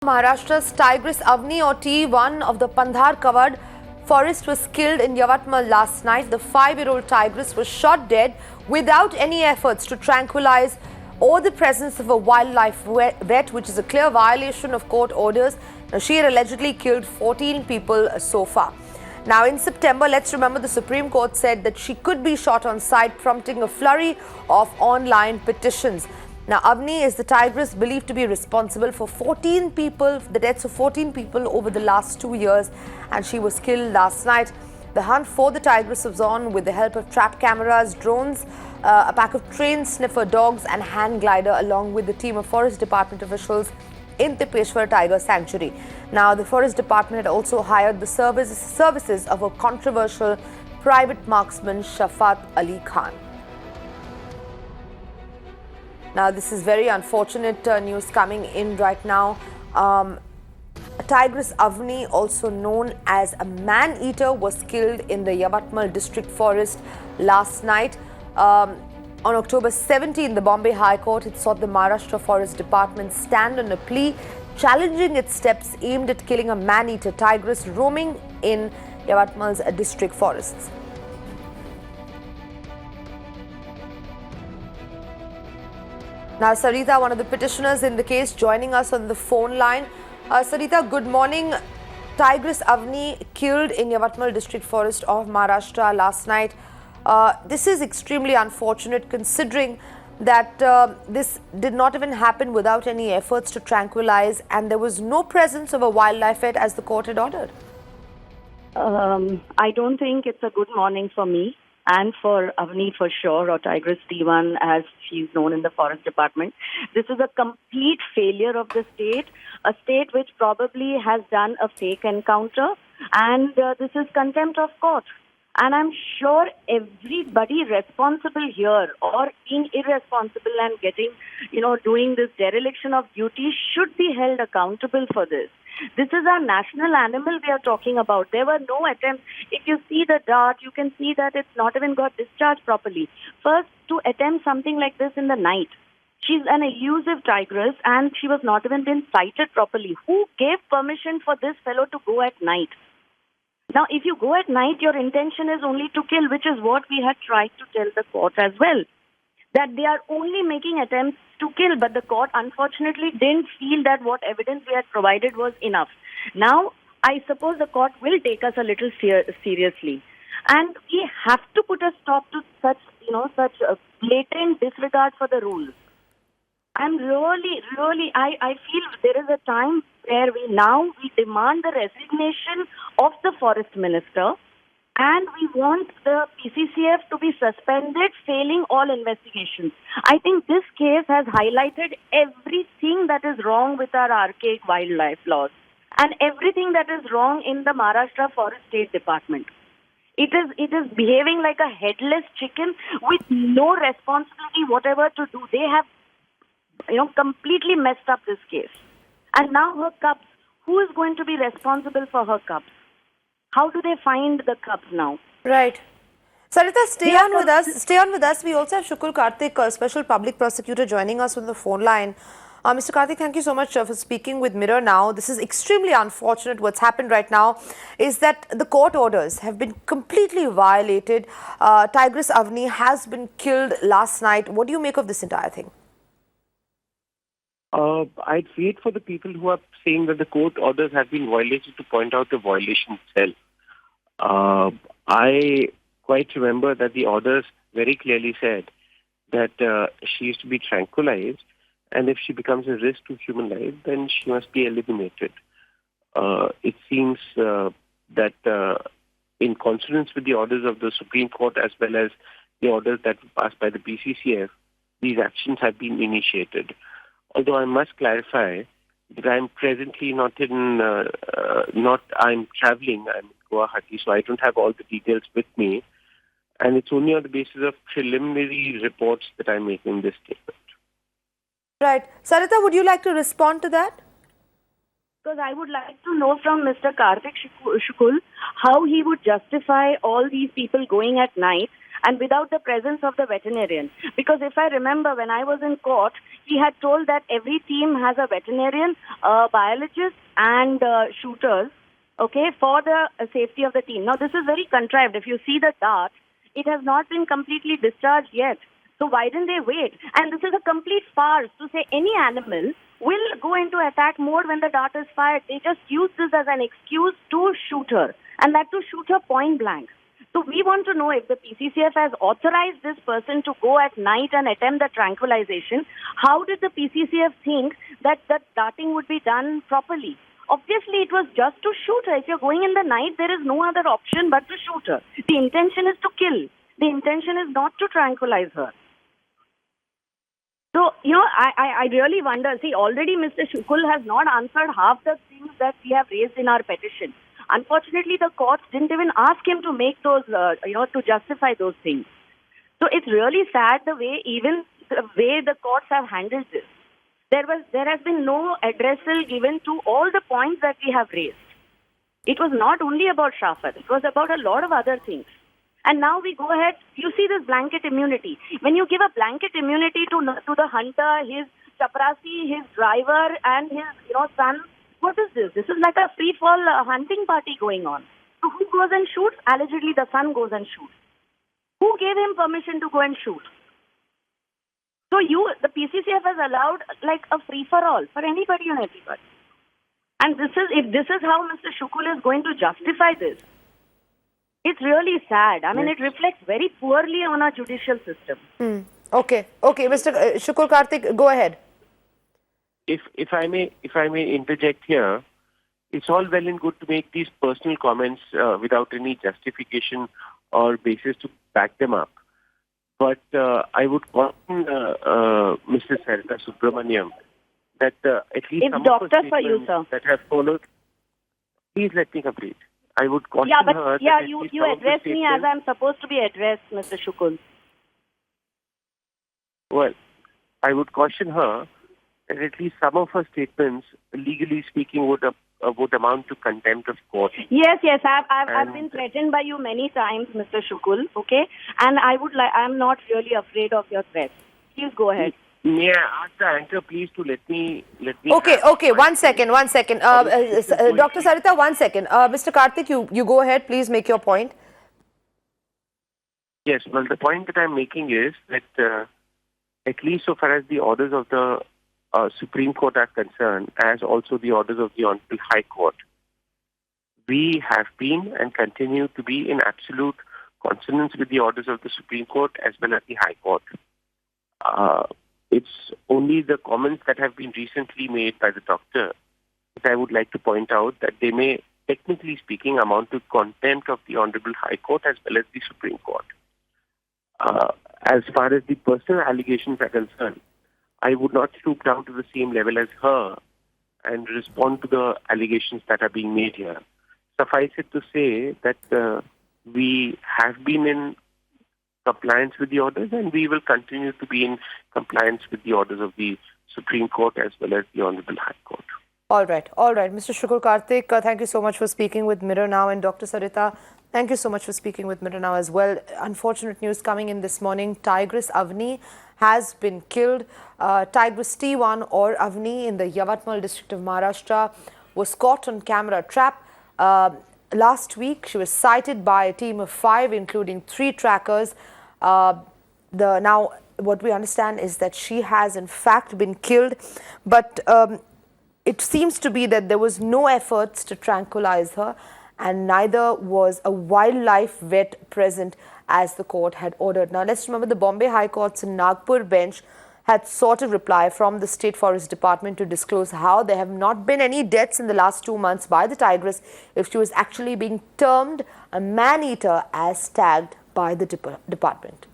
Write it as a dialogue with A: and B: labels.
A: Maharashtra's Tigress Avni or T1 of the Pandhar-covered forest was killed in Yavatmal last night. The 5-year-old tigress was shot dead without any efforts to tranquilize or the presence of a wildlife vet, which is a clear violation of court orders. Now, she had allegedly killed 14 people so far. Now, in September, let's remember the Supreme Court said that she could be shot on sight, prompting a flurry of online petitions. Now, Avni is the tigress believed to be responsible for 14 people, the deaths of 14 people over the last 2 years, and she was killed last night. The hunt for the tigress was on with the help of trap cameras, drones, a pack of trained sniffer dogs and hand glider, along with the team of Forest Department officials in the Petitioner Tiger Sanctuary. Now, the Forest Department had also hired the services of a controversial private marksman, Shafat Ali Khan. Now, this is very unfortunate news coming in right now. Tigress Avni, also known as a man-eater, was killed in the Yavatmal district forest last night. On October 17, the Bombay High Court had sought the Maharashtra Forest Department stand on a plea challenging its steps aimed at killing a man-eater tigress roaming in Yavatmal's district forests. Now, Sarita, one of the petitioners in the case, joining us on the phone line. Sarita, good morning. Tigress Avni killed in Yavatmal district forest of Maharashtra last night. This is extremely unfortunate considering that this did not even happen without any efforts to tranquilize, and there was no presence of a wildlife vet as the court had ordered.
B: I don't think it's a good morning for me and for Avni for sure, or Tigress T1 as she's known in the Forest Department. This is a complete failure of the state, a state which probably has done a fake encounter, and this is contempt of court. And I'm sure everybody responsible here or being irresponsible and doing this dereliction of duty should be held accountable for this. This is our national animal we are talking about. There were no attempts. If you see the dart, you can see that it's not even got discharged properly. First, to attempt something like this in the night. She's an elusive tigress and she was not even been sighted properly. Who gave permission for this fellow to go at night? Now, if you go at night, your intention is only to kill, which is what we had tried to tell the court as well. That they are only making attempts to kill, but the court unfortunately didn't feel that what evidence we had provided was enough. Now, I suppose the court will take us a little seriously. And we have to put a stop to such blatant disregard for the rules. I'm really, I feel there is a time where we demand the resignation of the forest minister, and we want the PCCF to be suspended, failing all investigations. I think this case has highlighted everything that is wrong with our archaic wildlife laws and everything that is wrong in the Maharashtra Forest State Department. It is behaving like a headless chicken with no responsibility whatever to do. They have completely messed up this case. And now her cubs, who is going to be responsible for her cubs? How do they find the cubs now?
A: Right. Sarita, stay on with us. We also have Shukul Karthik, a special public prosecutor, joining us on the phone line. Mr. Karthik, thank you so much for speaking with Mirror Now. This is extremely unfortunate. What's happened right now is that the court orders have been completely violated. Tigress Avni has been killed last night. What do you make of this entire thing?
C: I'd wait for the people who are saying that the court orders have been violated to point out the violation itself. I quite remember that the orders very clearly said that she is to be tranquilized, and if she becomes a risk to human life, then she must be eliminated. It seems that in consonance with the orders of the Supreme Court as well as the orders that were passed by the PCCF, these actions have been initiated. Although I must clarify that I'm presently I'm traveling, I'm in Guwahati, so I don't have all the details with me. And it's only on the basis of preliminary reports that I'm making this statement.
A: Right. Sarita, would you like to respond to that?
B: Because I would like to know from Mr. Karthik Shukul how he would justify all these people going at night and without the presence of the veterinarian. Because if I remember, when I was in court, he had told that every team has a veterinarian, biologist, and shooters, okay, for the safety of the team. Now, this is very contrived. If you see the dart, it has not been completely discharged yet. So why didn't they wait? And this is a complete farce to say any animal will go into attack mode when the dart is fired. They just use this as an excuse to shoot her, and that to shoot her point blank. So we want to know if the PCCF has authorized this person to go at night and attempt the tranquilization. How did the PCCF think that the darting would be done properly? Obviously, it was just to shoot her. If you're going in the night, there is no other option but to shoot her. The intention is to kill. The intention is not to tranquilize her. So, I really wonder. See, already Mr. Shukul has not answered half the things that we have raised in our petition. Unfortunately, the courts didn't even ask him to make those, to justify those things. So it's really sad the way the courts have handled this. There has been no addressal given to all the points that we have raised. It was not only about Shafat. It was about a lot of other things. And now we go ahead. You see this blanket immunity. When you give a blanket immunity to the hunter, his chaprasi, his driver, and his son, what is this? This is like a free-fall hunting party going on. So who goes and shoots? Allegedly, the son goes and shoots. Who gave him permission to go and shoot? So the PCCF has allowed like a free-for-all for anybody and everybody. And if this is how Mr. Shukul is going to justify this, it's really sad. I mean, it reflects very poorly on our judicial system.
A: Okay, Mr. Shukul Karthik, go ahead.
C: If I may interject here, it's all well and good to make these personal comments without any justification or basis to back them up. But I would caution Mr. Sarita Subramaniam that at least
B: it's
C: some
B: doctor
C: of the
B: for you,
C: statements
B: sir.
C: that have followed. Please let me complete. I would caution her.
B: You address me as I'm supposed to be addressed, Mr. Shukul.
C: Well, I would caution her that at least some of her statements, legally speaking, would amount to contempt of court.
B: Yes. I've been threatened by you many times, Mr. Shukul. Okay, and I'm not really afraid of your threats. Please go ahead.
C: May I ask the anchor, please, to let me.
A: Okay. One second. Dr. Sarita, 1 second. Mr. Karthik, you go ahead. Please make your point.
C: Yes. Well, the point that I'm making is that at least so far as the orders of the Supreme Court are concerned, as also the orders of the Honorable High Court, we have been and continue to be in absolute consonance with the orders of the Supreme Court as well as the High Court. It's only the comments that have been recently made by the doctor that I would like to point out that they may, technically speaking, amount to contempt of the Honorable High Court as well as the Supreme Court. As far as the personal allegations are concerned, I would not stoop down to the same level as her and respond to the allegations that are being made here. Suffice it to say that we have been in compliance with the orders and we will continue to be in compliance with the orders of the Supreme Court as well as the Honorable High Court.
A: All right. Mr. Shukul Karthik, thank you so much for speaking with Mirror Now, and Dr. Sarita, thank you so much for speaking with Mirror Now as well. Unfortunate news coming in this morning. Tigress Avni has been killed. Tigress T1 or Avni in the Yavatmal district of Maharashtra was caught on camera trap. Last week, she was sighted by a team of 5, including 3 trackers. Now, what we understand is that she has in fact been killed, but it seems to be that there was no efforts to tranquilize her, and neither was a wildlife vet present as the court had ordered. Now, let's remember the Bombay High Court's Nagpur bench had sought a reply from the State Forest Department to disclose how there have not been any deaths in the last 2 months by the tigress if she was actually being termed a man-eater as tagged by the department.